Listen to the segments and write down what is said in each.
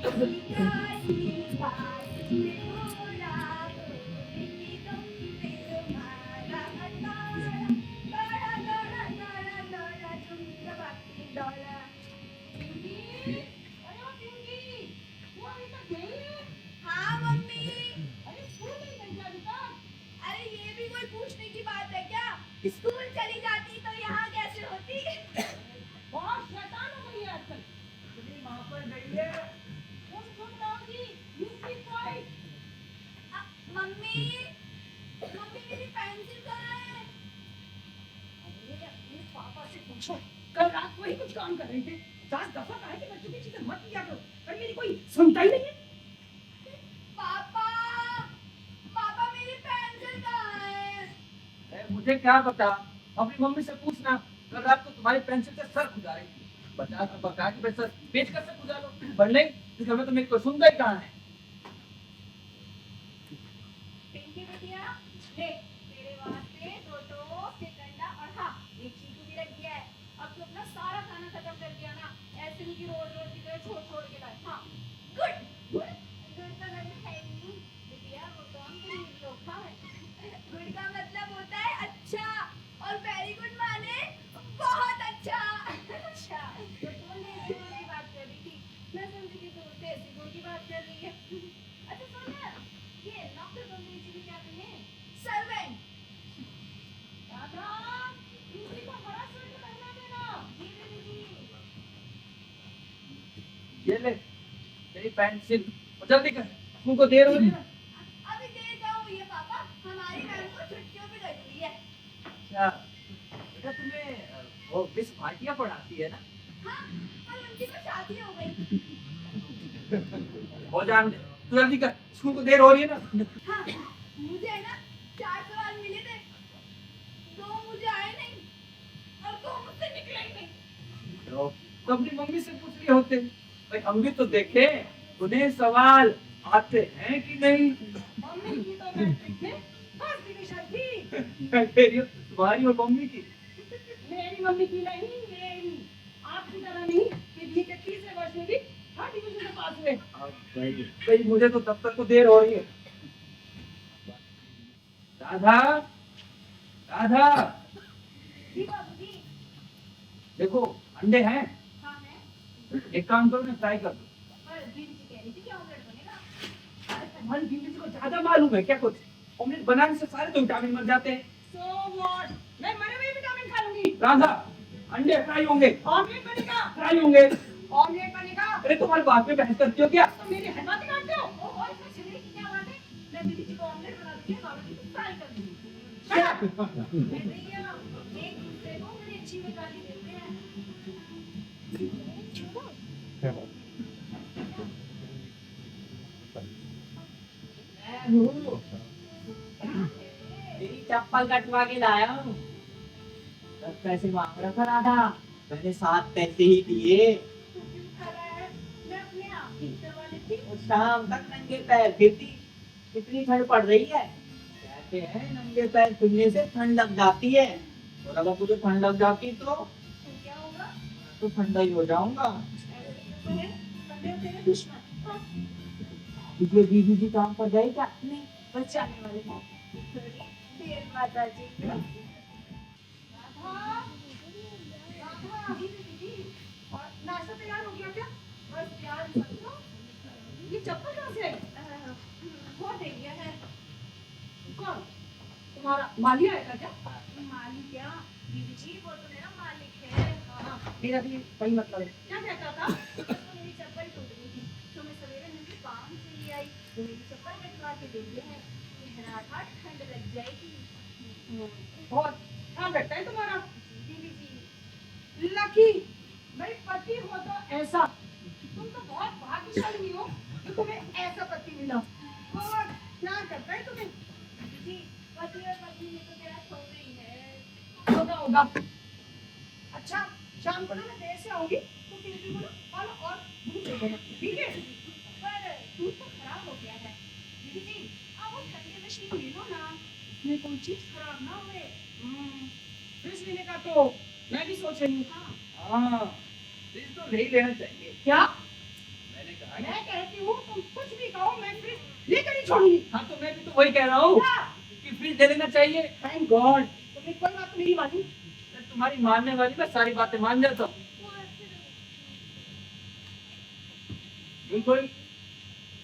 हाँ मम्मी। अरे स्कूल नहीं गई क्या अभी तक? अरे ये भी कोई पूछने की बात है क्या? स्कूल चली जाती तो यहाँ कैसे होती? बहुत शैतान हो गई है आजकल। तुम्ही वहां पर गई है। सुन रहोगी? You keep quiet. Mummy, mummy मेरी पेंसिल कहाँ है? अरे अपने पापा से पूछो। कल रात वही कुछ काम कर रहे थे। 50 दफा कहा है कि बच्चों की चीजें मत लिया करो, पर मेरी कोई सुनता ही नहीं है। पापा, पापा मेरी पेंसिल कहाँ है? मुझे क्या पता, अपनी मम्मी से पूछना। कल रात को तुम्हारी पेंसिल से सर खुदा रही थी। बता के पैसा बेच कर से खुदा लो, पर नहीं, इस घर में तो मेरी कोई सुनता ही कहाँ है। पिंकी बिटिया, ले तेरे वास्ते दो टोस्ट, एक अंडा और हाँ एक चीकू भी रख दिया है। अब तो अपना सारा खाना खत्म कर दिया ना, ऐसे नहीं कि रोज रोज की तरह छोड़ छोड़ के लाए। हाँ गुड गुड गुड तो मैंने है ही नहीं बिटिया, वो तो हम गरीब लोग खाए। गुड का मतलब होता है अच्छा, और वेरी गुड माने बहुत अच्छा। अच्छा तो तू लेने गुड़ की बात कर रही थी, मैं समझी कि तू देसी गुड़ की बात कर रही है। अच्छा सुन ना, ये नौकर बंगले जी क्या कहें? सर्वेंट। राधा, इसी को हरा स्वेटर पहना देना। जी दीदी जी। ये ले तेरी पेंसिल, और जल्दी कर, तुमको देर हो रही है ना। अभी देर क्या हुई है पापा, हमारी मैम को छुट्टियों पे गई हुई है। अच्छा बेटा, तुम्हें वो मिस भाटिया पढ़ाती है ना। हाँ कल उनकी तो शादी हो गई। हो जान दे, तू जल्दी कर, स्कूल को देर हो रही है ना। हाँ मुझे है ना 4 सवाल मिले थे, 2 मुझे आए नहीं और 2 मुझसे निकले ही नहीं। तो अपनी मम्मी से पूछ लिए होते, भाई हम भी तो देखे उन्हें सवाल आते हैं कि नहीं। मम्मी की तो मैट्रिक में फर्स्ट डिवीजन थी। मैं कह रही हूँ, तुम्हारी और मम्मी की। मेरी मम्मी की नहीं, मेरी। आपकी तरह नहीं कि बी के तीसरे वर्ष में भी थर्ड डिवीजन में पास हुए। भाई मुझे तो तब तक तो देर हो रही है। राधा, राधा, जी बाबूजी। देखो अंडे हैं, हाँ है, एक काम करो ना, फ्राई कर दो। पर दीदी जी कह रही थी कि ऑमलेट बनेगा। अरे तुम्हारी बीवी को ज्यादा मालूम है क्या कुछ? ऑमलेट बनाने से सारे तो विटामिन मर जाते हैं। सो व्हाट, मैं मरे हुए विटामिन खा लूंगी। राधा, अंडे फ्राई होंगे, ऑमलेट बनेगा। फ्राई होंगे। ऑमलेट बनेगा। अरे तुम्हारे बात में बहस करती हो क्या? तो मेरी हर बात काटते हो। ओहो इसमें छिलने की क्या बात है? मैं दीदी जी को ऑमलेट बना दूंगी, बाबूजी को फ्राई कर दूंगी। मैं भैया एक दूसरे को बड़ी अच्छी में गाली देते हैं। तेरी चप्पल कटवा के लाया हूँ। 10 पैसे मांग रहा था राधा, मैंने 7 पैसे ही दिए। तू क्यों खा रहा है? मैं अपने आप ही करवा लेती। और शाम तक नंगे पैर फिरती, कितनी ठंड पड़ रही है। कहते हैं नंगे पैर फिरने से ठंड लग जाती है, और अगर तुझे ठंड लग जाती तो तो क्या होगा? ठंडा ही हो जाऊंगा। ऐसे तो है, बंदे हो तेरे दुश्मन। हाँ, तुझे दीदी जी काम पर गए क्या? नहीं बस जाने वाले हैं। थोड़ी देर माता जी। राधा, राधा। जी दीदी जी। और नाश्ता तैयार हो गया क्या? बस यार समझो। ये चप्पल कहाँ से आई? वो दे गया है। कौन? तुम्हारा माली आया था क्या? मालिक क्या? दीदी जी वो तो मेरा मालिक है। हाँ, मेरा भी वही मतलब है। क्या कहता था? बस तो मेरी चप्पल टूट गई थी, तो मैं सवेरे नंगे पाँव से ही आई, तो मेरी चप्पल कटवा के दे दिया है। कहना था ठंड लग जाएगी। बहुत ध्यान रखता है तुम्हारा। दीदी जी। लकी, भाई पति हो तो ऐसा। तुम तो बहुत भाग्यशाली हो कि तुम्हें ऐसा पति मिला। बहुत प्यार करता है तुम्हें। दीदी जी पति और पत्नी में तो मेरा सोना ही है। होगा होगा। अच्छा, शाम को ना मैं देर से आऊंगी, तो फिर भी बोलो और दूध दे देना, ठीक है? पर दूध तो खराब हो गया है। दीदी जी आप वो ठंडी मशीन ले लो ना, इसमें कोई चीज खराब ना हुए। फ्रिज लेने का तो मैं भी सोच रही हूँ। हाँ हाँ, फ्रिज तो नहीं लेना चाहिए। क्या? मैंने मैं कहती हूँ तुम कुछ भी कहो, मैं फ्रिज लेकर ही छोड़ूंगी। हाँ तो मैं भी तो वही कह रहा हूँ क्या? कि फ्रिज दे देना चाहिए। थैंक गॉड, तुमने कोई बात मेरी मानी। मैं तुम्हारी मानने वाली मैं सारी बातें मान जाता हूँ। बिल्कुल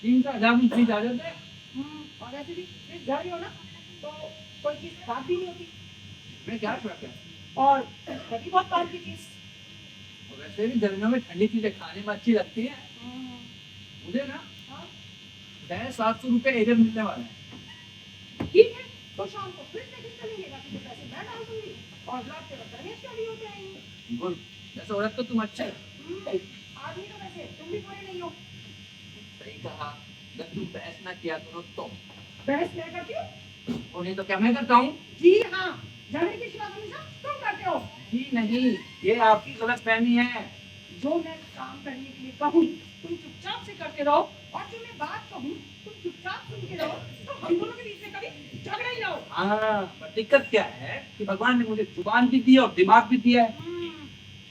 3,000 में फ्रिज आ जाता है। और ऐसे भी फ्रिज घर ही हो ना, तो कोई चीज खराब भी नहीं होती, मैं क्या फर्क है? और है भी बहुत काम की चीज। और वैसे भी गर्मियों में ठंडी चीजें खाने में अच्छी लगती है। मुझे ना हाँ, 700 रुपए इधर मिलने वाले हैं। ठीक है, तो शाम को फिर से किस चलेंगे, बाकी के पैसे मैं डाल दूंगी और लौट के बताइए स्टडी हो जाएंगे। गुड, वैसे औरत तो तुम अच्छे। आदमी तो वैसे तुम भी बुरे नहीं हो। सही कहा, जब तुम बहस ना किया करो तो। बहस मैं करती हूँ? और नहीं तो क्या मैं करता हूँ? जी हाँ, झगड़े की शुरुआत हमेशा तुम करते हो। जी नहीं, ये आपकी गलतफहमी है। जो मैं काम करने के लिए कहूँ तुम चुपचाप से करते रहो, और जो मैं बात कहूँ तुम चुपचाप सुनते रहो, तो हम दोनों के बीच में कभी झगड़ा ही ना हो। हाँ, पर दिक्कत क्या है कि भगवान ने मुझे जुबान भी दी है और दिमाग भी दिया है।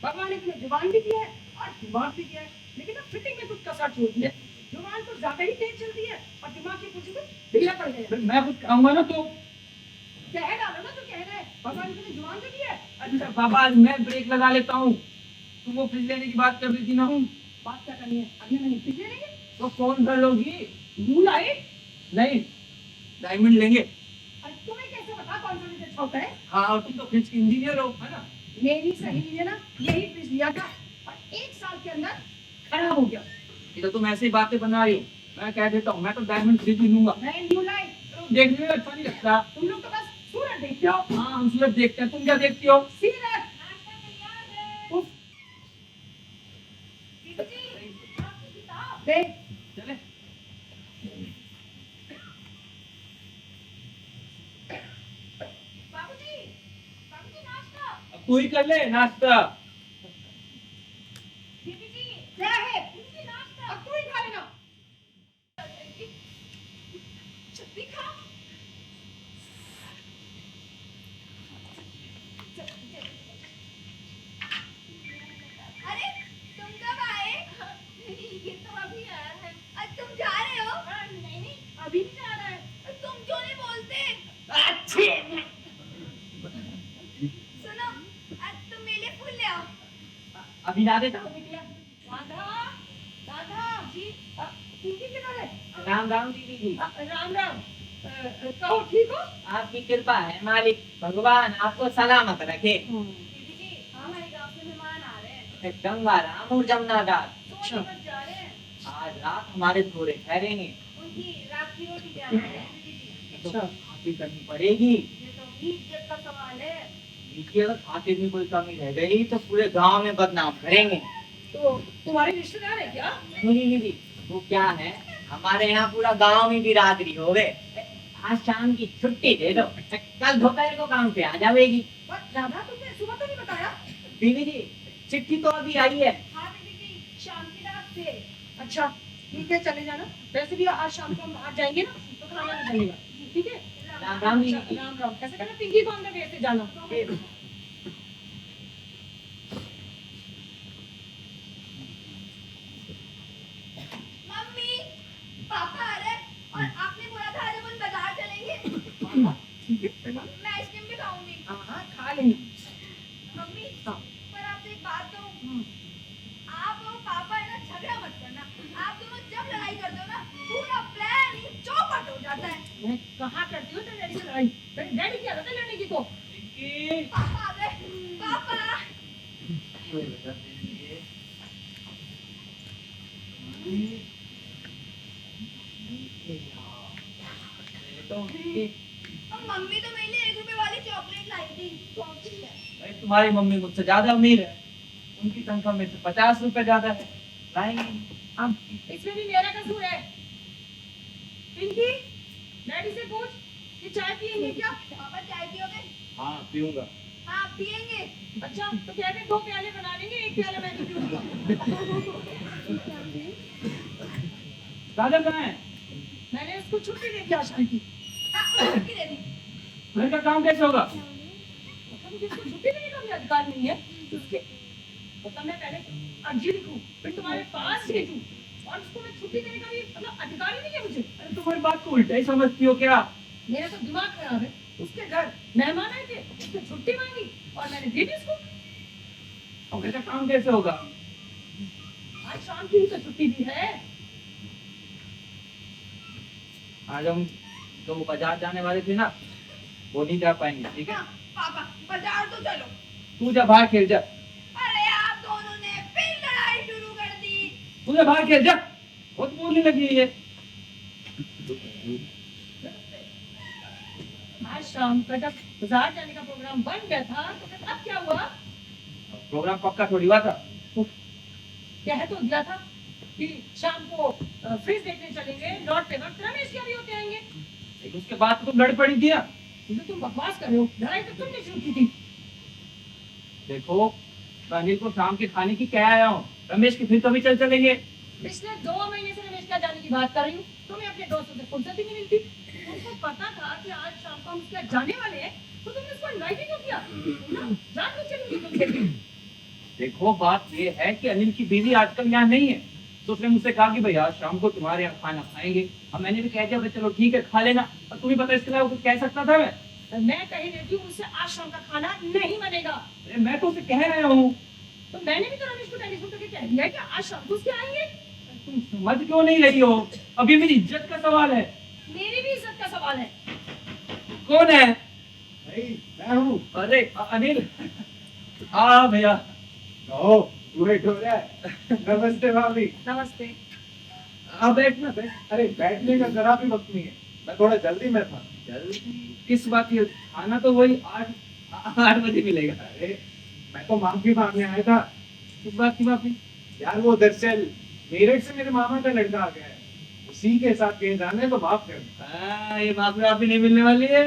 भगवान ने तुम्हें जुबान भी दी है और दिमाग भी दिया है, लेकिन अब फिटिंग में कुछ कसर छोड़ दी है। जुबान तो ज्यादा ही तेज चलती है और दिमाग की कुछ कुछ ढीला पड़ गया। फिर मैं कुछ कहूँगा ना तो। कह डालो ना, तो कहना है भगवान ने तुम्हें जुबान तो दी है। अच्छा बाबा, आज मैं ब्रेक लगा लेता हूँ। तुम वो फ्रिज लेने की बात कर रही थी ना। बात क्या करनी है, अगले महीने फ्रिज ले लेंगे। तो कौन कर लोगी? मूनलाइट? नहीं, डायमंड लेंगे। अरे तुम्हें कैसे पता कौन सा फ्रिज अच्छा होता है? हाँ, और तुम तो फ्रिज के इंजीनियर हो, है ना? मेरी सहेली ने ना यही फ्रिज लिया था और 1 साल के अंदर खराब हो गया। ये तो तुम ऐसी ही बातें बना रही हो। मैं कह देता हूँ, मैं तो डायमंड फ्रिज ही लूंगा। मैं न्यूलाइट। तो देखने में अच्छा नहीं लगता। तुम लोग तो बस सूरज देखते हो। हाँ, हम सूरज देखते हैं, तुम क्या देखती हो? सीरज। नाश्ता तैयार है। उफ, दीदी जी, आपकी किताब। दे। चले। बाबूजी, बाबूजी नाश्ता। अब तू ही कर ले नाश्ता। दीदी जी, क्या है? दीदी जी नाश्ता। अब तू ही खा लेना। जल्दी खा। अरे तुम कब आए? ये तो अभी आया है। आज तुम जा रहे हो? नहीं नहीं, अभी नहीं जा रहा है। तुम क्यों नहीं बोलते? सुनो, आज तुम मेरे लिए फूल ले आओ। अभी ला देता हूँ। राधा, राधा जी, पिंकी किधर है? राम राम दीदी जी। राम राम। कहो ठीक हो? आपकी कृपा है मालिक, भगवान आपको सलामत रखे। दीदी जी, हमारे गांव से मेहमान आ रहे हैं। गंगा राम और जमुना दास सोनीपत जा रहे हैं। आज रात हमारे थोड़े ठहरेंगे उनकी रात की रोटी तैयार है दीदी जी। तो खातिर करनी पड़ेगी। ये तो इज्जत का सवाल है। देखिए अगर खातिर में कोई कमी रह गई तो पूरे गांव में बदनाम करेंगे। तो तुम्हारे रिश्तेदार है क्या? नहीं दीदी, वो क्या है, हमारे यहाँ पूरा गांव में बिरादरी हो गए। आज शाम की छुट्टी दे दो, कल दोपहर को काम पे आ जाएगी। पर राधा तुमने सुबह तो नहीं बताया? दीदी जी, चिट्ठी तो अभी आई है। हाँ दीदी जी, शाम की रात से। अच्छा ठीक है, चले जाना। वैसे भी आज शाम को हम बाहर जाएंगे ना, तो खाना नहीं बनेगा, ठीक है? राम राम दीदी जी। राम राम। ऐसे करना, पिंकी को अंदर भेज के जाना। मम्मी, पापा आ रहे हैं और आपने बोला था आज अपन बाजार चलेंगे। मैं आइसक्रीम भी खाऊंगी। हाँ हाँ, खा लेंगे। मम्मी, हाँ। पर आपसे एक बात कहूँ। आप और पापा है ना, झगड़ा मत करना। आप दोनों जब लड़ाई करते हो ना, पूरा प्लान ही चौपट हो जाता है। मैं कहाँ करती हूँ तेरे डैडी से लड़ाई? तेरे डैडी की आदत है लड़ने की तो। पापा आ गए। पापा। अब मम्मी तो मेरे लिए 1 रुपए वाली चॉकलेट लाई थी। कौन सी है? भाई तुम्हारी मम्मी मुझसे ज्यादा अमीर है। उनकी तनख्वाह में से 50 रुपए ज्यादा है। लाएंगे। अब इसमें भी मेरा कसूर है। पिंकी, डैडी से पूछ कि चाय पियेंगे क्या? पापा चाय पियोगे? हाँ पीऊंगा। हाँ पियेंगे। अच्छा तो कहते 2 प्याले बना लेंगे, 1 प्याला मैं भी पीऊंगा। राजा कहाँ है? मैंने उसको छुट्टी दे दी आज की। हाँ, छुट्टी दे दी। घर का काम कैसे होगा? मतलब मुझे इसको छुट्टी देने का भी अधिकार नहीं है। उसके मतलब मैं पहले अर्जी लिखूं, फिर तुम्हारे पास भेजूं और और उसको मैं छुट्टी देने का भी मतलब अधिकार ही नहीं है मुझे। अरे तुम्हारी बात को उल्टा ही समझती हो क्या? मेरा तो दिमाग खराब है। उसके घर मेहमान आए थे, उसने छुट्टी मांगी और मैंने दे दी उसको। अब घर का काम कैसे होगा? आज शाम की उसे छुट्टी दी है। आज हम तो बाजार जाने वाले थे ना, वो नहीं जा पाएंगे, ठीक है? हाँ, पापा बाजार तो चलो। तू जा बाहर खेल जा, अरे आप दोनों ने फिर लड़ाई शुरू कर दी। तू जा बाहर खेल जा, बहुत बोलने लगी है ये। आज शाम का जब बाजार जाने का प्रोग्राम बन गया था तो फिर अब क्या हुआ? प्रोग्राम पक्का थोड़ी हुआ था। कह तो दिया था कि शाम को फ्रिज देखने चलेंगे, लौटते वक्त रमेश के भी होते आएंगे। लेकिन उसके बाद तो तुम लड़ पड़ी थी ना। तो तुम बकवास कर रहे हो, लड़ाई तो तुमने शुरू की थी। देखो, मैं अनिल को शाम के खाने की कह आया हूँ, रमेश के फिर कभी चल चलेंगे। पिछले 2 महीने से रमेश का जाने की बात कर रही हूँ। तुम्हें अपने दोस्तों से फुर्सत ही नहीं मिलती। तुमको पता था कि आज शाम को हम उसके यहाँ जाने वाले हैं, तो तुमने उसको इनवाइट ही क्यों किया? तुम ना जानबूझ के नहीं तुम कहती। देखो, बात ये है कि अनिल की बीवी आजकल यहाँ नहीं है, तो उसने मुझसे कहा कि भैया शाम को तुम्हारे यहाँ खाना खाएंगे। अब मैंने भी कह दिया भाई चलो ठीक है खा लेना, और तुम्हें पता इसके अलावा कुछ कह सकता था मैं कही रहती हूँ मुझसे आज शाम का खाना नहीं बनेगा। अरे मैं तो उसे कह आया हूँ। तो मैंने भी तो रमेश को टेलीफोन करके कह दिया कि आज शाम को उसके आएंगे। तुम समझ क्यों नहीं रही हो? अभी मेरी इज्जत का सवाल है। मेरी भी इज्जत का सवाल है। कौन है? मैं हूँ। अरे अनिल। हाँ भैया। ओ, तू वेट हो रहा है। नमस्ते भाभी। नमस्ते। आप बैठना बैठ। अरे बैठने का जरा भी वक्त नहीं है, मैं थोड़ा जल्दी में था। जल्दी किस बात की? खाना तो वही 8 बजे मिलेगा। अरे मैं तो माफी मांगने आया था किस बात की माफी? यार, वो दरअसल मेरठ से मेरे मामा का लड़का आ गया है, उसी के साथ कहीं जाने तो माफ कर। ये माफी नहीं मिलने वाली है।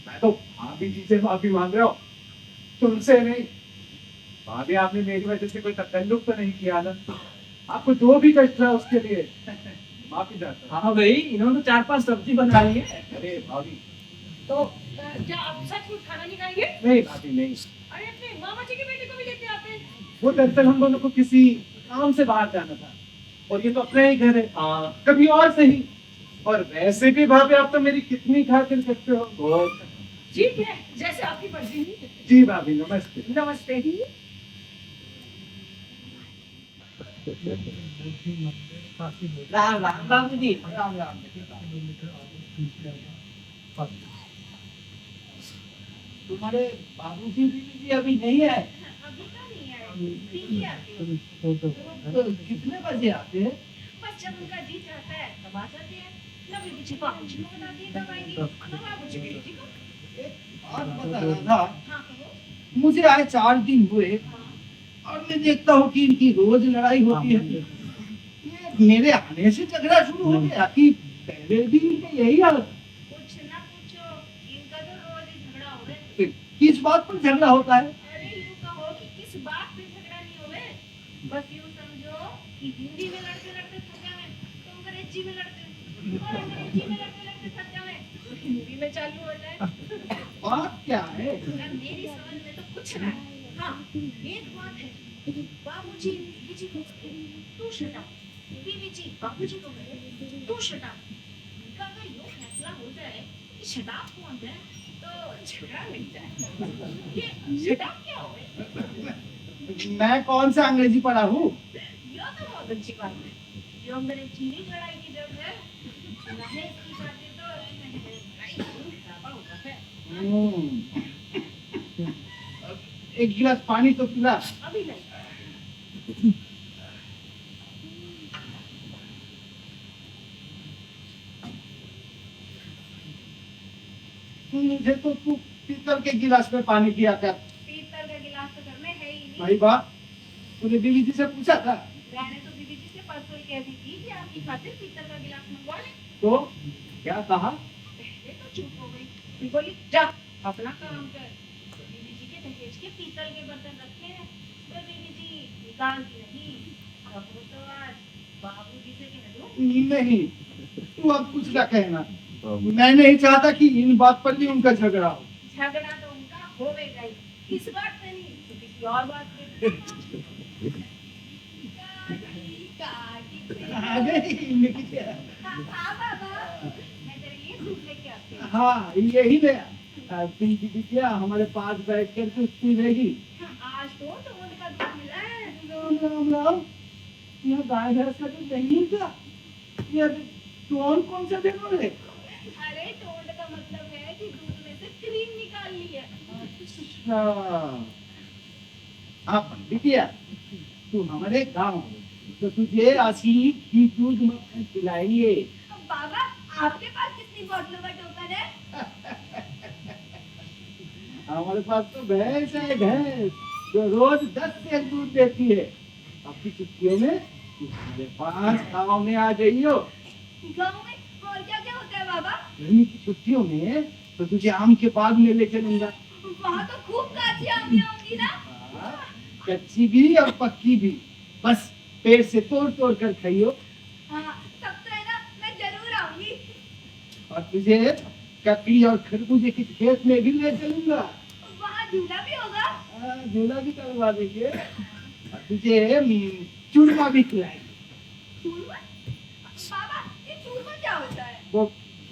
मैं तो भाभी जी से माफी मांग रहा हूँ, तुमसे नहीं। भाभी, आपने मेरी वजह से कोई तकल्लुफ तो नहीं किया ना? आपको जो भी कष्ट रहा उसके लिए माफी चाहता हूँ। हाँ भाई, इन्होंने तो 4-5 सब्जी बना ली है। अरे भाभी, तो क्या आप सचमुच खाना नहीं खाएंगे? नहीं भाभी नहीं। अरे अपने मामा जी के बेटे को भी लेते आते हैं। वो दरअसल हम दोनों को किसी काम से बाहर जाना था, और ये तो अपना ही घर है, हाँ। कभी और सही। और वैसे भी भाभी, आप तो मेरी कितनी खातिर करते हो। ठीक है, जैसे आपकी मर्जी। जी भाभी, नमस्ते। नमस्ते ही। राम राम बाबूजी। राम राम। तुम्हारे बाबूजी बीवी अभी नहीं है? अभी तो नहीं आए, ठीक ही आते हो। तो कितने बजे आते हैं? बस जब उनका जी चाहता है तब आ जाते हैं। ना बीबी जी बाबूजी को बताती है कब आएगी, ना बाबूजी बीबी जी को। और बता रहा था, हाँ कहो। मुझे आए 4 दिन हुए और मैं देखता हूँ कि इनकी रोज लड़ाई होती है। ये मेरे आने से झगड़ा शुरू हो गया कि पहले भी इनके यही हाल? कुछ ना पूछो, इनका तो रोज ही झगड़ा हो गए। किस बात पर झगड़ा होता है? अरे यूं कहो कि किस बात पे झगड़ा नहीं हो गए। बस यूं समझो कि हिंदी में लड़ते लड़ते थक जावे तो अंग्रेजी में लड़ते, और अंग्रेजी में लड़ते लड़ते थक जावे तो हिंदी में चालू हो जाए। बात क्या है? यार मेरी समझ में तो कुछ ना है। हाँ एक बात है, बाबूजी बीबी जी को कहे तू शट अप, बीबी जी बाबूजी को कहे तू शट अप। इनका अगर यो फैसला हो जाए कि शट अप कौन है तो झगड़ा मिट जाए। ये शट अप क्या होए? मैं कौन सा अंग्रेजी पढ़ा हूँ? यह तो बहुत अच्छी बात है, जो अंग्रेजी ही लड़ाई की जड़ है। नहीं इसकी खातिर तो लड़ाई जरूर ढाबा हुआ है। एक गिलास पानी तो पिला। अभी नहीं। मुझे तो तू पीतल के गिलास में पानी पिया कर। पीतल का गिलास तो घर में है ही नहीं। भाई बा, तूने बीवी जी से पूछा था? मैंने तो बीबी जी से परसों ही कह दी थी कि आपकी खातिर पीतल का गिलास मंगवा लें। तो क्या कहा? पहले तो चुप हो गई, फिर बोली जा अपना काम कर। तो बीबी जी के दहेज के पीतल के बर्तन रखे हैं, तो बीबी जी निकालती नहीं। अब वो तो आज बाबूजी से कह दूं। नहीं, तू अब कुछ ना कहना। मैं नहीं चाहता कि इन बात पर भी उनका झगड़ा हो। झगड़ा तो उनका होवेगा ही, इस बात पे नहीं तो किसी और बात पे। काटी काटी आ गई बिटिया। हाँ बाबा, मैं तेरे लिए सूप लेके आती हूँ। हाँ यही ले पिंकी बिटिया हमारे पास बैठ कर सुस्ती रहेगी। आज तो टोंड का दूध मिला है। राम राम राम, यह गाय भैंस का दूध नहीं मिलता। ये कौन सा देना है? अरे टोंड का मतलब है कि दूध में से क्रीम निकाल ली है। अच्छा हाँ बिटिया, तू हमारे गाँव में, तो तुझे असली घी दूध मक्खन पिलाएंगे। बाबा, आपके पास कितनी बोतलों का टोकन है? हमारे पास तो भैंस है, भैंस जो रोज 10 सेर दूध देती है। आपकी छुट्टियों में तू हमारे पास गाँव में आ जाइयो। गाँव में और क्या क्या होता है बाबा? गर्मी की छुट्टियों में तो तुझे आम के बाग में ले चलूंगा। वहाँ तो खूब काची आमियाँ होंगी ना? हाँ, कच्ची भी और पक्की भी, बस पेड़ से तोड़ तोड़ कर खाइयो। हाँ, तब तो है ना, मैं जरूर आऊंगी। और तुझे ककड़ी और खरबूजे के खेत में भी ले चलूंगा। वहाँ झूला भी होगा? हाँ, झूला भी करवा देंगे और तुझे चूरमा भी खिलाएंगे। चूरमा? बाबा, ये चूरमा क्या होता है? वो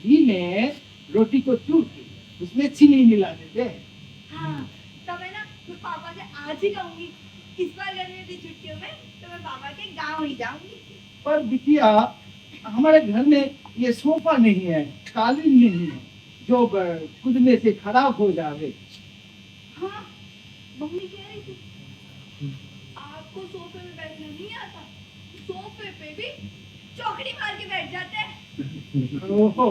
घी में रोटी को चूर के उसमें चीनी मिला देते हैं। हाँ, तब है ना, मैं पापा से आज ही कहूंगी, इस बार गर्मी की छुट्टियों में तो मैं पापा के गाँव ही जाऊंगी। पर बिटिया, हमारे घर में ये सोफा नहीं है, कालीन नहीं है जो कूदने से खराब हो जावे। हाँ, मम्मी कह रही थी, आपको सोफे में बैठना नहीं आता, सोफे पे भी चौकड़ी मार के बैठ जाते हैं। ओहो,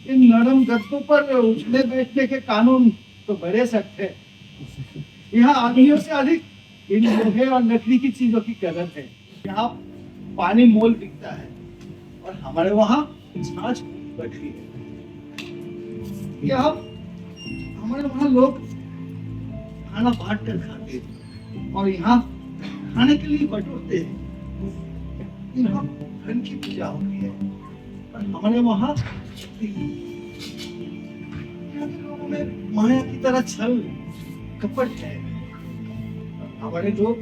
इन नरम गद्दों पर उठने बैठने के कानून तो बड़े सख्त है। यहाँ आदमियों से अधिक इन लोहे और लकड़ी की चीजों की कदर है। यहाँ पानी मोल बिकता है और हमारे वहाँ छाछ बटती है। यहाँ हमारे वहाँ लोग खाना बांट कर खाते हैं और यहाँ खाने के लिए बटोरते हैं। यहाँ धन की पूजा होती है और हमारे वहाँ यहाँ के लोगों में माया की तरह छल कपट है। हमारे लोग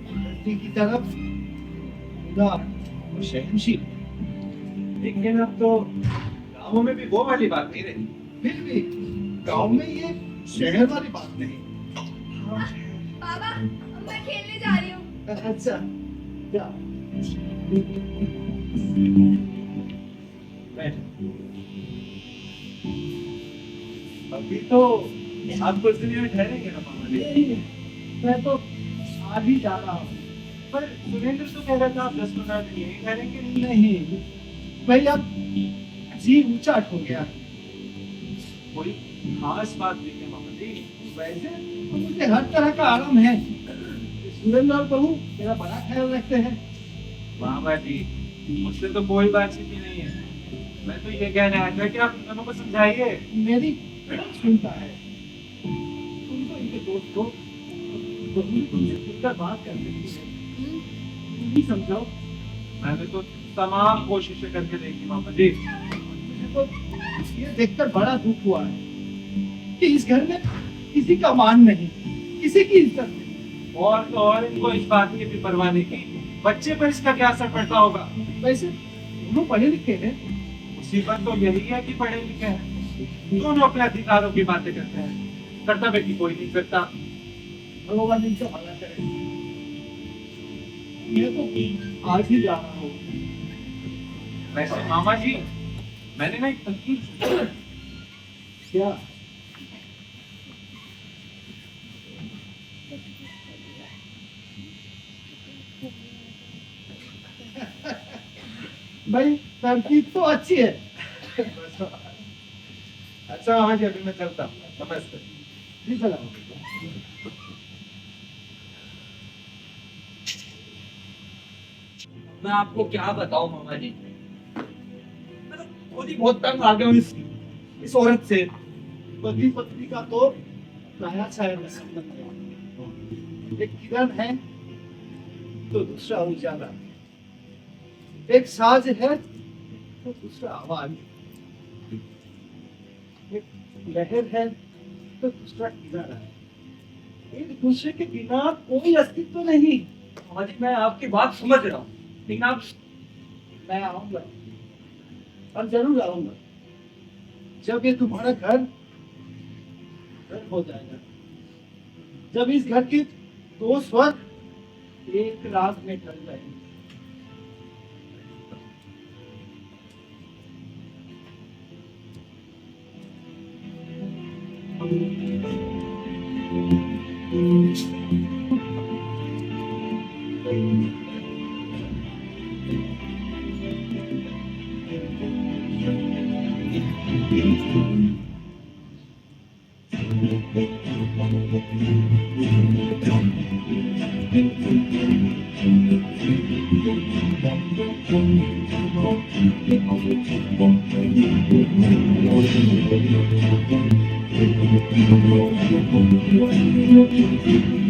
धरती की तरफ उदार और सहनशील। लेकिन अब तो गाँवों में भी वो वाली बात नहीं रही। फिर भी गांव में ये शहर वाली बात नहीं। बाबा, मैं खेलने जा रही हूँ। अच्छा जा। बैठ। अभी तो आप कुछ दिन में ठहरेंगे ना मामा जी? नहीं, मैं तो आज ही जा रहा हूँ। पर सुरेंद्र तो कह रहा था आप 10-15 दिन यहीं ठहरेंगे। नहीं भाई, अब जी ऊंचाट हो गया। कोई खास बात नहीं है मामा जी। वैसे तो मुझे हर तरह का आराम है। सुरेंद्र और बहू मेरा बड़ा ख्याल रखते हैं। मामा जी, मुझसे तो कोई बातचीत ही नहीं है। मैं तो ये कहने आया था कि आप दोनों को समझाइए। मेरी सुनता है। तुम तो इनके दोस्त हो, बहू तुमसे खुलकर बात कर सकती है। तुम ही समझाओ। मैंने तो तमाम कोशिशें करके देखी मामा जी। मुझे तो ये देखकर बड़ा दुख हुआ है कि इस घर में किसी का मान नहीं, किसी की इज्जत नहीं। और तो और इनको इस बात की भी परवाह नहीं की बच्चे पर इसका क्या असर पड़ता होगा। वैसे दोनों पढ़े लिखे हैं। मुसीबत तो यही है कि पढ़े लिखे हैं, दोनों अपने अधिकारों की बातें करते हैं, कर्तव्य की कोई नहीं करता। भगवान इनका भला करे। मैं तो आज ही जा रहा हूँ। वैसे मामा जी, मैंने ना एक तरकीब सोची। क्या? भाई तरकीब तो अच्छी है। अच्छा मामा जी, अभी मैं चलता हूँ। नमस्ते। जी चला। मैं आपको क्या बताऊं मामा जी। मैं तो खुद ही बहुत तंग आ गया हूँ इस औरत से। पति पत्नी का तो नया शायद संबंध है। एक किरण है तो दूसरा उजाला, एक साज है तो दूसरा आवाज, एक लहर है तो दूसरा किनारा है। एक दूसरे के बिना कोई अस्तित्व नहीं। मामा जी, मैं आपकी बात समझ रहा हूँ, लेकिन आप मैं आऊंगा और जरूर आऊंगा जब ये तुम्हारा घर घर हो जाएगा, जब इस घर के दो स्वर एक रात में ढल जाएंगे।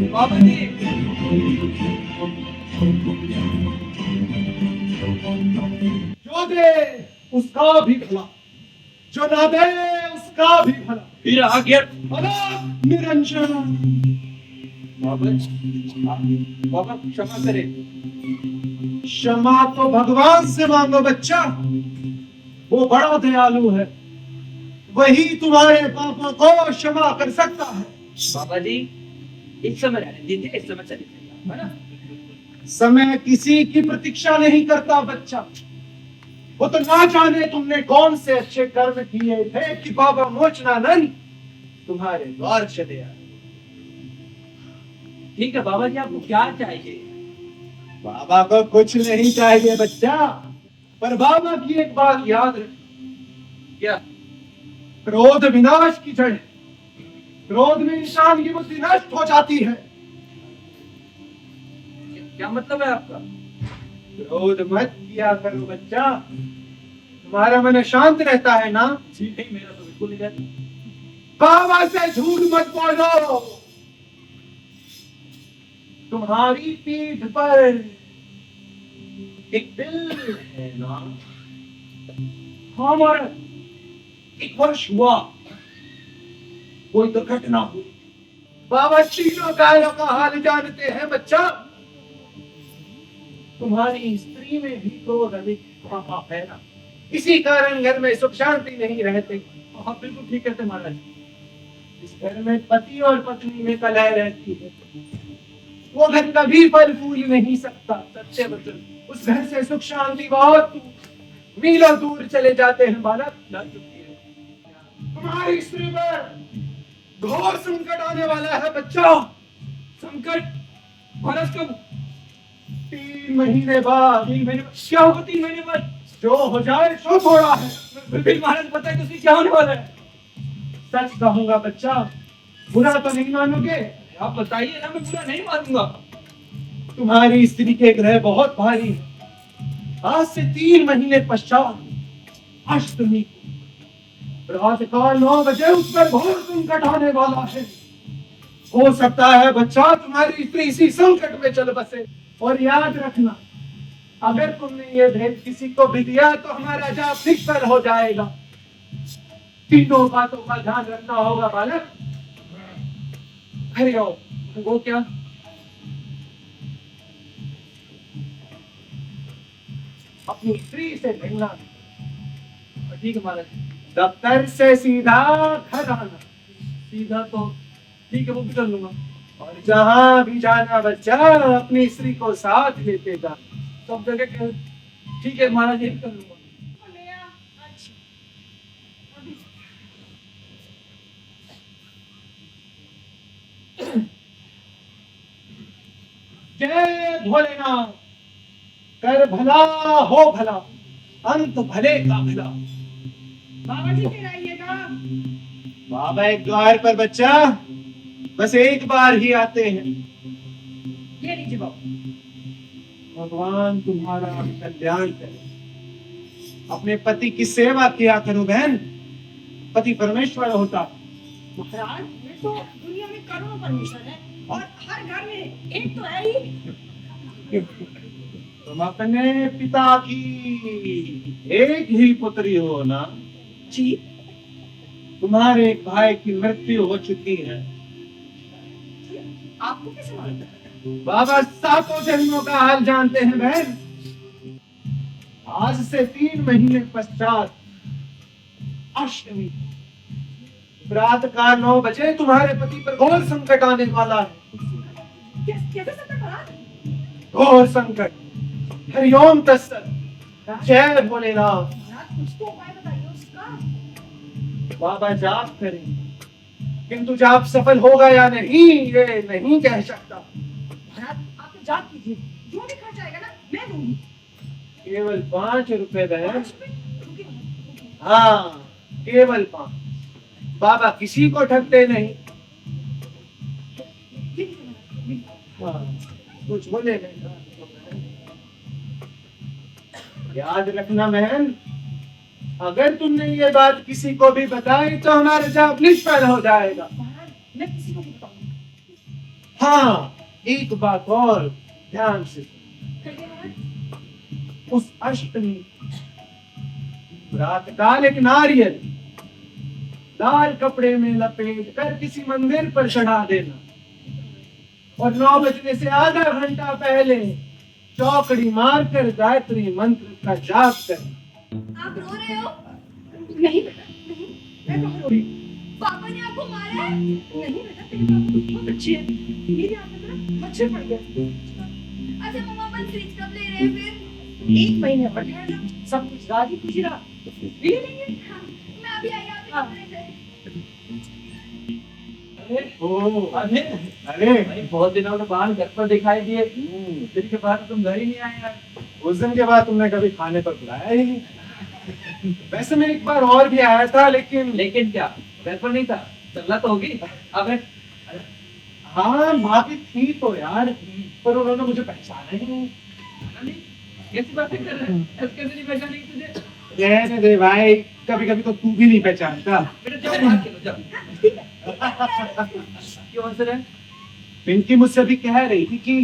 बाबा जी, जो दे उसका भी भला, जो ना दे उसका भी भला। फिर आ गया अनंत निरंजन। बाबा। बाबा क्षमा करे। क्षमा तो भगवान से मांगो बच्चा, वो बड़ा दयालु है, वही तुम्हारे पापों को क्षमा कर सकता है। बाबा जी, इस समय रहने दीजिए, इस समय चले जाइए, है ना? समय किसी की प्रतीक्षा नहीं करता बच्चा। वो तो ना जाने तुमने कौन से अच्छे कर्म किए थे कि बाबा मोचनानंद तुम्हारे द्वार चले आए। ठीक है बाबा जी, आपको क्या चाहिए? बाबा को कुछ नहीं चाहिए बच्चा, पर बाबा की एक बात याद रख, क्या? क्रोध विनाश की जड़ है। क्रोध में इंसान की बुद्धि नष्ट हो जाती है। क्या मतलब है आपका? क्रोध मत किया करो बच्चा, तुम्हारा मन शांत रहता है ना। जी नहीं, मेरा तो बिल्कुल नहीं रहता। बाबा से झूठ मत बोलो। तुम्हारी पीठ पर एक दिल है ना। हाँ महाराज, एक वर्ष हुआ कोई दुर्घटना हुई। बाबा तीनों कायों का हाल जानते हैं बच्चा। तुम्हारी स्त्री में भी क्रोध अधिक पाप है ना, इसी कारण घर में सुख शांति नहीं रहते। हाँ बिल्कुल ठीक कहते महाराज। इस घर में पति और पत्नी में कलह रहती है, वो घर कभी फल फूल नहीं सकता। सच्चे वचन। उस घर से सुख शांति बहुत मीलों दूर चले जाते हैं बालक। जा चुकी है। तुम्हारी स्त्री पर घोर संकट आने वाला है बच्चा। संकट? महाराज कब? 3 महीने बाद। 3 महीने बाद? क्या होगा 3 महीने बाद? जो हो जाए सो थोड़ा है। फिर महाराज बताए तो उसकी क्या होने वाला है? सच कहूंगा बच्चा, बुरा तो नहीं मानोगे। आप बताइए ना, मैं बुरा नहीं मानूंगा। तुम्हारी स्त्री के ग्रह बहुत भारी है। आज से 3 महीने पश्चात अष्टमी को प्रातःकाल 9 बजे उस पर घोर संकट आने वाला है। हो सकता है बच्चा तुम्हारी स्त्री इसी संकट में चल बसे। और याद रखना, अगर तुमने ये भेद किसी को भी दिया तो हमारा जाप निष्फल हो जाएगा। तीनों बातों का ध्यान रखना होगा बालक। अरे आओ, वो क्या? अपनी स्त्री से मिलना, ठीक है महाराज। दफ्तर से सीधा घर आना, सीधा तो ठीक है, वो भी कर लूंगा। और जहां भी जाना बच्चा अपनी स्त्री को साथ लेते जा। सब जगह ठीक है महाराज, ये भी कर लूंगा। जय भोलेनाथ। कर भला हो भला, अंत भले का भला। बाबा जी फिर आइएगा। बाबा एक द्वार पर बच्चा बस एक बार ही आते हैं। ये लीजिए बाबा। भगवान तुम्हारा कल्याण करे। अपने पति की सेवा किया करो बहन, पति परमेश्वर होता। महाराज, ये तो दुनिया में करोड़ों परमेश्वर है और हर घर में एक तो है ही। तुम अपने पिता की एक ही पुत्री हो ना जी। तुम्हारे एक भाई की मृत्यु हो चुकी है। आपको कैसे मालूम? बाबा 7 जन्मों का हाल जानते हैं बहन। आज से 3 महीने पश्चात अष्टमी रात का 9 बजे तुम्हारे पति पर घोर संकट आने वाला है। कैसे सकता महाराज? घोर संकट। हरिओम तत्सत। जय भोलेनाथ। महाराज कुछ तो उपाय बताइए उसका। बाबा जाप करें, किंतु जाप सफल होगा या नहीं ये नहीं कह सकता। महाराज आप तो जाप कीजिए, जो भी खर्च आएगा ना मैं दूंगी। केवल 5 रुपए बहन। 5 रुपए? रुकिए महाराज, रुकिए। हाँ, केवल 5। बाबा किसी को ठगते नहीं। ठीक है महाराज। हाँ, कुछ बोले नहीं। याद रखना बहन, अगर तुमने ये बात किसी को भी बताई तो हमारा जाप निष्फल हो जाएगा। महाराज मैं किसी को नहीं बताऊंगा। हाँ, एक बात और ध्यान से सुनो। कहिए महाराज। उस अष्टमी रात काल एक नारियल लाल कपड़े में लपेट कर किसी मंदिर पर चढ़ा देना और 9 बजने से आधा घंटा पहले चौकड़ी मारकर गायत्री मंत्र का जाप करना। आप रो रहे हो? नहीं बेटा, नहीं, मैं कहाँ रो रही हूँ? पापा ने आपको मारा है? नहीं बेटा, तेरी बात तो बहुत अच्छी है। मेरे हाथ में ना मच्छर पड़ गया। अच्छा मम्मा, अपन फ्रिज कब ले रहे हैं फिर? 1 महीने और ठहरना, सब कुछ राजी खुशी रहा ले लेंगे। हाँ, मैं अभी आई, आप हाँ। कपड़े थे। ओ, अरे अरे भाई बहुत दिनों के बाद घर पर दिखाई दिए, दिन के बाद तुम घर ही नहीं आए यार। उस दिन के बाद तुमने कभी खाने पर बुलाया ही नहीं। वैसे मैं एक बार और भी आया था, लेकिन लेकिन क्या घर पर नहीं था? चलना तो होगी। अबे हाँ भाभी थी तो यार, पर उन्होंने मुझे पहचाना ही नहीं। कैसी बातें कर रहे हैं? ऐसे कैसे नहीं पहचानेंगे तुझे? रहने दे भाई, कभी कभी तो तू भी नहीं पहचानता। बेटा जाओ बाहर खेलो जाओ। क्यों हंस रहे हैं? पिंकी मुझसे भी कह रही थी कि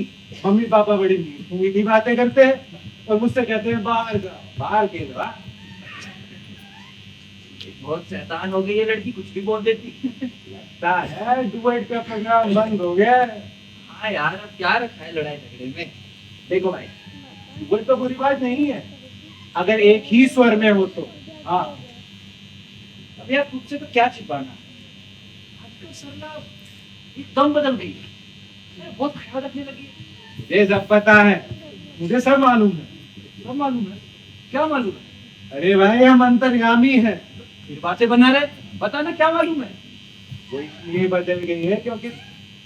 मम्मी पापा बड़ी मीठी बातें करते हैं और मुझसे कहते हैं बाहर जाओ, बाहर खेलो। हाँ? बहुत शैतान हो गई है लड़की, कुछ भी बोल देती। लगता है डुएट का प्रोग्राम बंद हो गया है। हाँ यार, अब क्या रखा है लड़ाई झगड़े में? देखो भाई, डुएट तो बुरी बात नहीं है अगर एक ही स्वर में हो तो। हाँ, अब यार तुझसे तो क्या छिपाना, आजकल सरला एकदम बदल गई है। यार, बहुत ख्याल रखने लगी है। मुझे सब पता है, मुझे सब मालूम है। सब मालूम है? क्या मालूम है? अरे भाई हम अंतर्यामी हैं। फिर बातें बना रहे, बता ना क्या मालूम है? वो इसलिए बदल गई है क्योंकि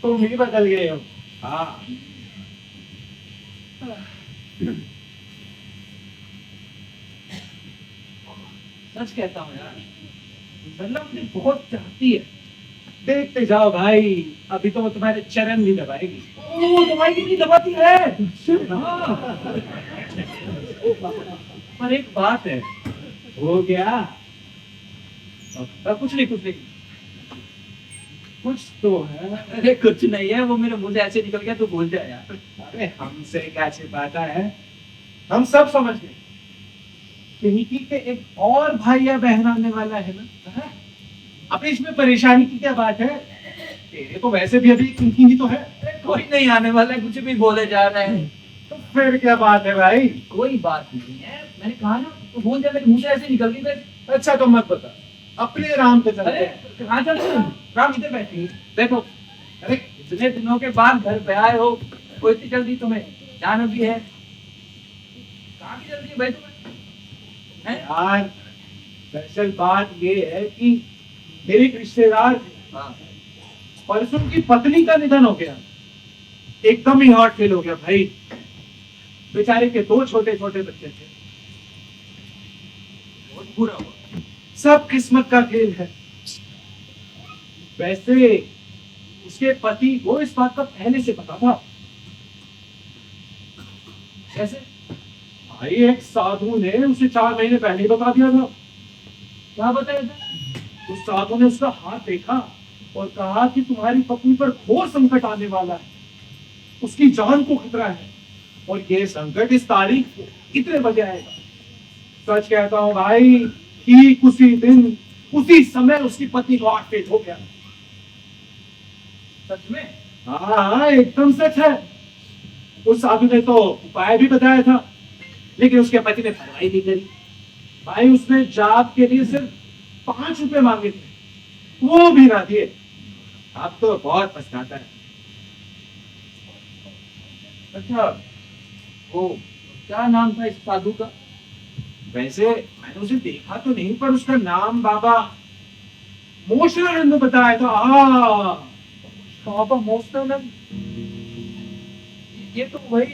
तुम ही बदल गए हो। हाँ, सच कहता हूँ यार, सरला मुझे बहुत चाहती है। देखते जाओ भाई, अभी तो वो तुम्हारे चरण भी दबाएगी। वो दवाई भी नहीं दबाती है। हाँ। पर एक बात है। हो गया कुछ नहीं कुछ नहीं। कुछ तो है। अरे कुछ नहीं है, वो मेरे मुंह से ऐसे निकल गया, तू भूल जा यार। अरे हमसे क्या छिपाता है, हम सब समझ गए। पिंकी के एक और भाई या बहन आने वाला है ना। अब इसमें परेशानी की क्या बात है? तेरे तो वैसे भी अभी पिंकी ही तो है। कोई नहीं आने वाला है, कुछ भी बोले जा रहे हैं। तो फिर क्या बात है भाई? कोई बात नहीं है, मैंने कहा ना, तू भूल जा, मेरे मुंह से ऐसे निकल गई बस। अच्छा तो मत बता, अपने राम पे चलते अरे हैं। कहाँ चल रहे हो? राम इधर बैठी है। देखो, अरे इतने दिनों के बाद घर पे आए हो, कोई इतनी जल्दी तुम्हें जाना भी है? कहाँ की जल्दी है भाई तुम्हें? हैं? यार, दरअसल बात ये है कि मेरी एक रिश्तेदार थे हाँ। और उनकी पत्नी का निधन हो गया। एकदम ही हार्ट फेल हो गया भाई। बेचारे के 2 छोटे छोटे बच्चे थे। बहुत बुरा हुआ। सब किस्मत का खेल है। वैसे उसके पति को इस बात का पहले से पता था। कैसे? भाई एक साधु ने उसे 4 महीने पहले ही बता दिया था। क्या बताया था? उस साधु ने उसका हाथ देखा और कहा कि तुम्हारी पत्नी पर घोर संकट आने वाला है, उसकी जान को खतरा है और ये संकट इस तारीख को इतने बजे आएगा। सच कहता हूँ भाई, ठीक उसी दिन उसी समय उसकी पत्नी को हार्ट फेल हो गया। सच में? हाँ हाँ एकदम सच है। उस साधु ने तो उपाय भी बताया था। लेकिन उसके पति ने परवाही नहीं करी। भाई उसने जाप के लिए सिर्फ 5 रुपए मांगे थे, वो भी ना दिए। अब तो बहुत पछताता है। अच्छा, वो क्या नाम था इस साधु का? वैसे मैंने उसे देखा तो नहीं, पर उसका नाम बाबा मोशनानंद बताया था। हाँ, बाबा मोस्तानंद, ये तो वही।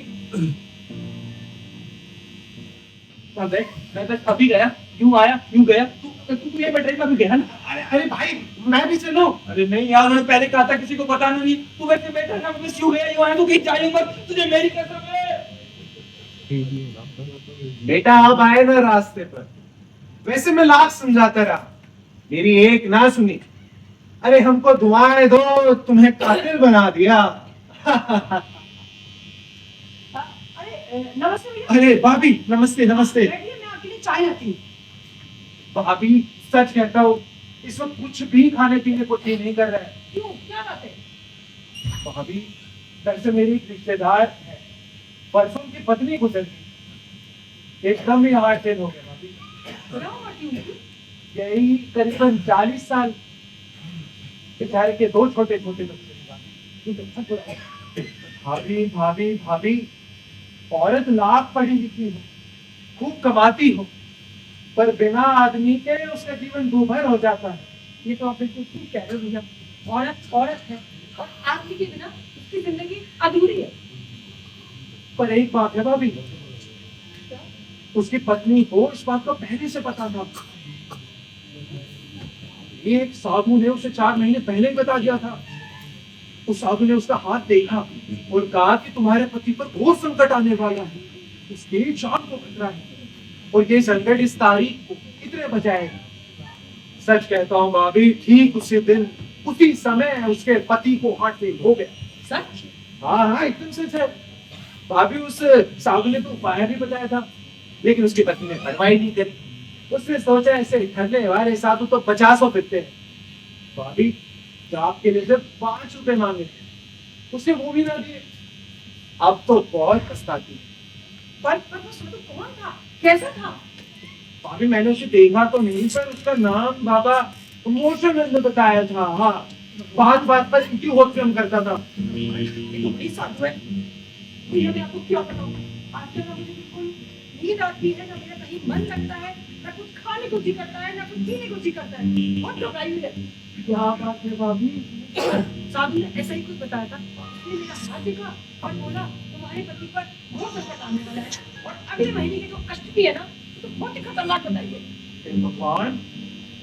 मैं बस अभी गया, यूं आया यूं गया। तू ये ट्रेन में भी गया ना? अरे अरे भाई, मैं भी चलूं? अरे नहीं यार, मैंने पहले कहा था किसी को बताना नहीं। तू वैसे बैठा ना, मैं यूं गया यूं आया, तू कहीं जाए मत, तुझे मेरी कसम है। बेटा आप आए ना रास्ते पर, वैसे मैं लाख समझाता रहा, मेरी एक ना सुनी। अरे हमको दुआएं दो, तुम्हें कातिल बना दिया। नमस्ते भैया। अरे भाभी, नमस्ते नमस्ते। बैठिए, मैं आपके लिए चाय लाती हूँ। भाभी सच कहता हूँ, इस वक्त कुछ भी खाने पीने को जी नहीं कर रहा है। क्यों, क्या बात है? भाभी दरअसल मेरी एक रिश्तेदार है, परसों की पत्नी गुजर गई, एकदम ही हार्ट फेल हो गया भाभी। क्या हुआ, क्यों? यही करीबन 40 साल, बेचारे के 2 छोटे छोटे बच्चे। भाभी भाभी भाभी, औरत लाख पढ़ी लिखी हो, खूब कमाती हो, पर बिना आदमी के उसका जीवन दूभर हो जाता है। ये तो आप बिल्कुल ठीक कह रहे हो भैया। औरत औरत है और आदमी के बिना उसकी जिंदगी अधूरी है। पर एक बात है भाभी, उसकी पत्नी को इस बात का पहले से पता था। एक साधु ने उसे 4 महीने पहले ही बता दिया था। उस साधु ने उसका हाथ देखा और कहा कि तुम्हारे पति पर बहुत संकट आने वाला है, उसकी जान को खतरा है, और ये संकट इस तारीख को इतने बजे आएगा। सच कहता हूँ भाभी, ठीक उसी दिन उसी समय उसके पति को हार्ट फेल हो गया। सच? हाँ हाँ, एकदम सच है भाभी। उस साधु ने तो उपाय भी बताया था, लेकिन उसकी पत्नी ने परवाही नहीं करी। उसने सोचा ऐसे ठगने वाले साधु तो 50 फिरते हैं। भाभी जाप के लिए सिर्फ 5 रुपए मांगे थे, उसने वो भी ना दिए। अब तो बहुत पछताती है। पर वो साधु कौन था, कैसा था? भाभी मैंने उसे देखा तो नहीं, पर उसका नाम बाबा मोशनानंद बताया था। हाँ, बात बात पर इनकी होत हम करता था। ये तो बड़ी साधु है भैया। मैं आपको क्या बताऊं, आजकल ना मुझे बिल्कुल नींद आती है, ना मेरा कहीं मन लगता है, ना कुछ खाने को जी करता है, ना कुछ पीने को जी करता है। बहुत घबराई हुई है। क्या बात है भाभी? साधु ने ऐसा ही कुछ बताया था। उसने मेरा हाथ देखा और बोला तुम्हारे पति पर बहुत संकट आने वाला है, और अगले महीने के जो कष्ट भी है ना, तो बहुत ही खतरनाक बताइए। हे भगवान,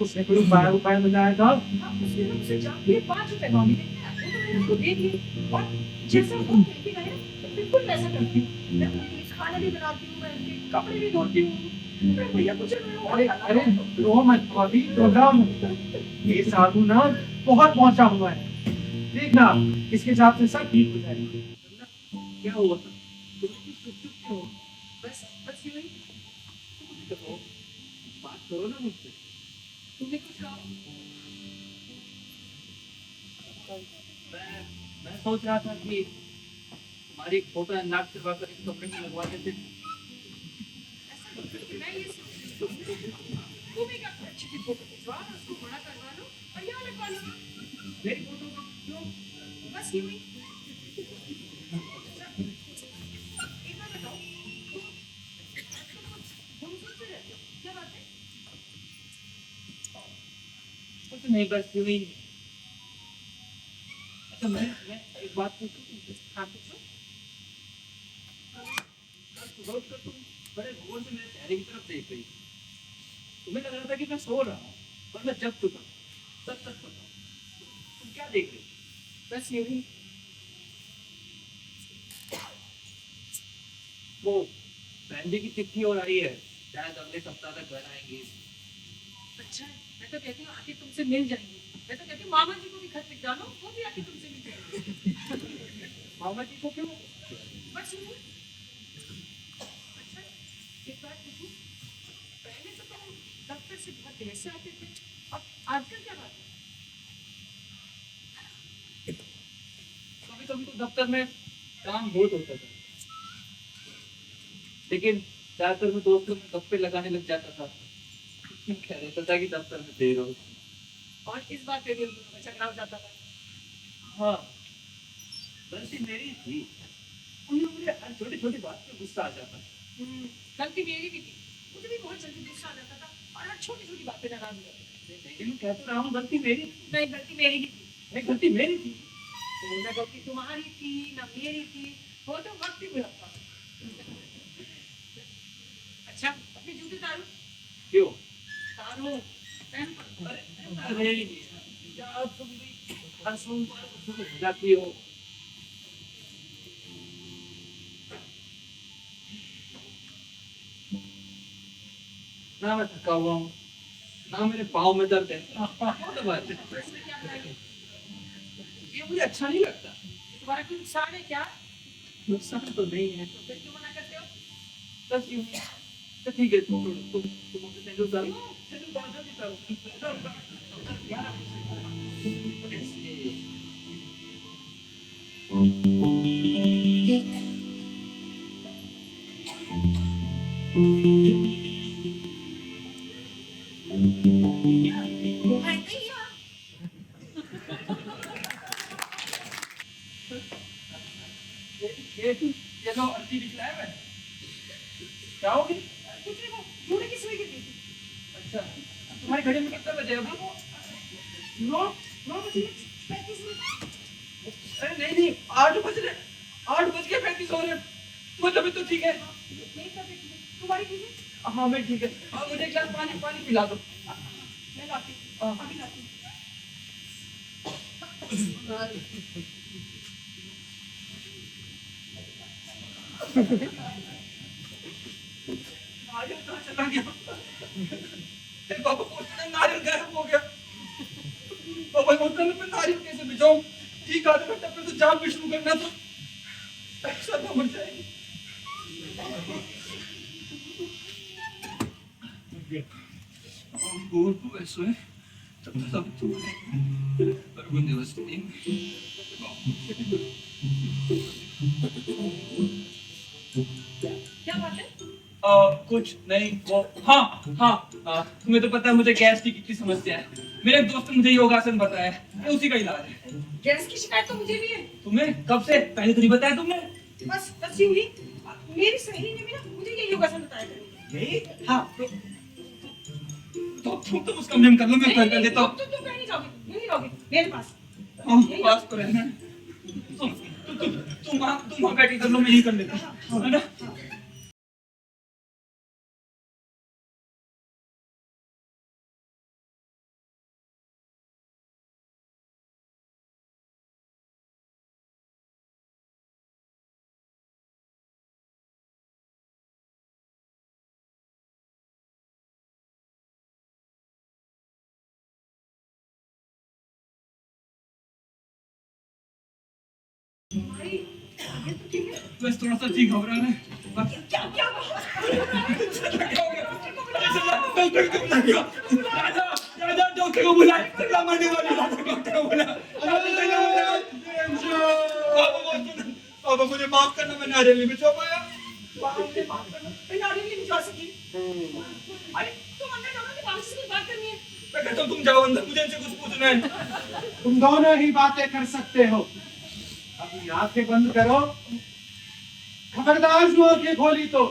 उसने कोई उपाय बताया था? उसने ना मुझे जान के 5 रुपए मांगे थे, वो तो मैंने उसको दे दिए, और जैसा वो कह के गए बिल्कुल वैसा करती हूँ। मैं उनके लिए खाना भी बनाती हूँ, मैं उनके कपड़े भी धोती हूँ। अरे भैया कुछ अरे अरे, रो मत भाभी, घबराओ मत। ये साधु ना बहुत पहुंचा हुआ है, देखना इसके हिसाब से सब ठीक हो जाएगा। क्या हुआ था? तुम इतनी चुप क्यों हो? बस यूं ही। कहो, बात करो ना मुझसे। तुमने कुछ कहा? मैं सोच रहा था कि तुम्हारी एक फोटो नाक करवा कर इस कपड़े में लगवा देते। मैं ये सोच रही हूँ, तुम एक अच्छी सी फोटो खिंचवा लो, उसको बड़ा करवा लो और यहाँ लगवा लो। मेरी फोटो को क्यों? बस यूं ही। अच्छा, एक बात बताओ, तुम सोचते रहते हो, क्या बात है? कुछ नहीं, बस यूं ही। अच्छा, मैं एक बात पूछूं तुमसे? हाँ पूछो। कल सुबह उठकर तुम बड़े गौर से मेरे चेहरे की तरफ देख रही थी। तुम्हें लग रहा था कि मैं सो रहा हूँ, पर मैं जग चुका। सच सच बताओ, तुम क्या देख रही थी? बस यूं ही। वो बहन जी की चिट्ठी और आई है, शायद अगले सप्ताह तक घर आएंगे। अच्छा, मैं तो कहती हूँ आके तुमसे मिल जाएंगे। मैं तो कहती हूँ मामा जी को भी खत लिख डालो, वो भी आके तुमसे मिल जाएंगे। मामा जी को क्यों? बस यूं ही। अच्छा, एक बात पूछूं, पहले तो तुम दफ्तर से बहुत देर से आते थे, अब आजकल क्या बात है? कभी कभी तो दफ्तर में काम बहुत होता था, लेकिन ज्यादातर मैं दोस्तों में गप्पे लगाने लग जाता था। कह रहता था कि दफ्तर में देर हो। और इस बात पे भी हम दोनों का झगड़ा हो जाता था। हाँ, गलती मेरी थी। उन्हें मुझे हर छोटी छोटी बात पे गुस्सा आ जाता। गलती मेरी भी थी, मुझे भी बहुत जल्दी गुस्सा आ जाता था और हर छोटी छोटी बात पे नाराज हो जाता था। नहीं, मैं कह तो रहा हूँ गलती मेरी थी। नहीं, गलती मेरी ही थी। नहीं, गलती मेरी थी। तो ना गलती तुम्हारी थी ना मेरी थी, वो तो वक्त ही बुरा था। अच्छा, अपने जूते उतारो। क्यों? उतारो, पहन पर। अरे यार, तुम भी हर सोमवार को शुरू हो जाती हो। ना मैं थका हुआ हूँ, ना मेरे पाँव में दर्द है। वो तो बात है। इसमें क्या करेंगे? ये मुझे अच्छा नहीं लगता। तुम्हारा कोई नुकसान है क्या? नुकसान तो नहीं है। तो फिर क्यों मना करते हो? बस यूं ही। तो ठीक है, तुम अपने सैंडल उतारो। सैंडल उतारो, जल्दी उतारो। ऐसे। ये तो अर्जी निकला है। मैं क्या हो गई? कुछ नहीं, वो जूते की सुई गिर गई थी। अच्छा, तुम्हारी घड़ी में कितना बजे अभी? 9:35। अरे नहीं नहीं, 8 बज रहे। 8 बज के 35 हो रहे। तुम्हारी तबीयत तो ठीक है? मेरी तबीयत ठीक है, तुम्हारी ठीक है? हाँ, मैं ठीक है। मुझे एक गिलास पानी पिला दो। मैं लाती हूँ, अभी लाती हूँ। नारियल कहाँ चला गया? तेरे पापा बोलते हैं नारियल गायब हो गया। पापा बोलते हैं मैं नारियल कैसे भिजाऊं? ठीक आधे घंटे पे तो जाम भी शुरू करना था। ऐसा तो मर जाएगी। Gurgu eso es. Tapos tu pero con Dios team. क्या बात है? कुछ नहीं, वो हाँ हाँ, तुम्हें तो पता है मुझे गैस की कितनी समस्या है। मेरे एक दोस्त ने मुझे योगासन बताया है, ये उसी का इलाज है। गैस की शिकायत तो मुझे भी है। तुम्हें कब से? पहले तो नहीं बताया तुमने। बस यूं ही। मेरी सहेली ने भी ना मुझे ये योगासन बताया था। यही? हाँ, तो तुम तो उसका नेम कर लो, मैं कर देता हूँ। तुम कहीं नहीं जाओगे, यहीं रहोगे मेरे पास। हाँ, पास तो रहना। तुम वहाँ बैठी कर लो, मैं यही कर लेता हूँ, है ना? भाई, ये तो ठीक है। बस थोड़ा सा ठीक घबराना है। बाकी क्या क्या डॉक्टर को बुला, चिल्ला मरने वाली डॉक्टर को बुला। पापा मुझे माफ करना, मैं नारियल नहीं भिजवा पाया। मैं नारियल नहीं भिजवा सकी। अरे तुम अंदर जाओ ना, कि बाबू से बात करनी है। मैं कहता हूँ तुम जाओ अंदर, मुझे इनसे कुछ पूछना है। तुम दोनों ही बातें कर सकते हो। अपनी आंखें बंद करो। खबरदार जो आंखें खोली तो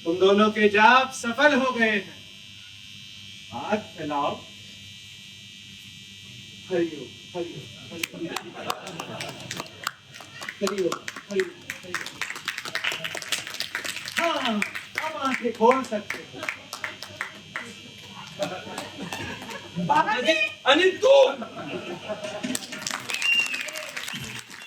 तुम दोनों के जाप सफल हो गए हैं। हाथ फैलाओ। हरिओम हरिओम हरिओम हरिओम। हाँ, अब आंखें खोल सकते हो। बाबा जी, अनिल तू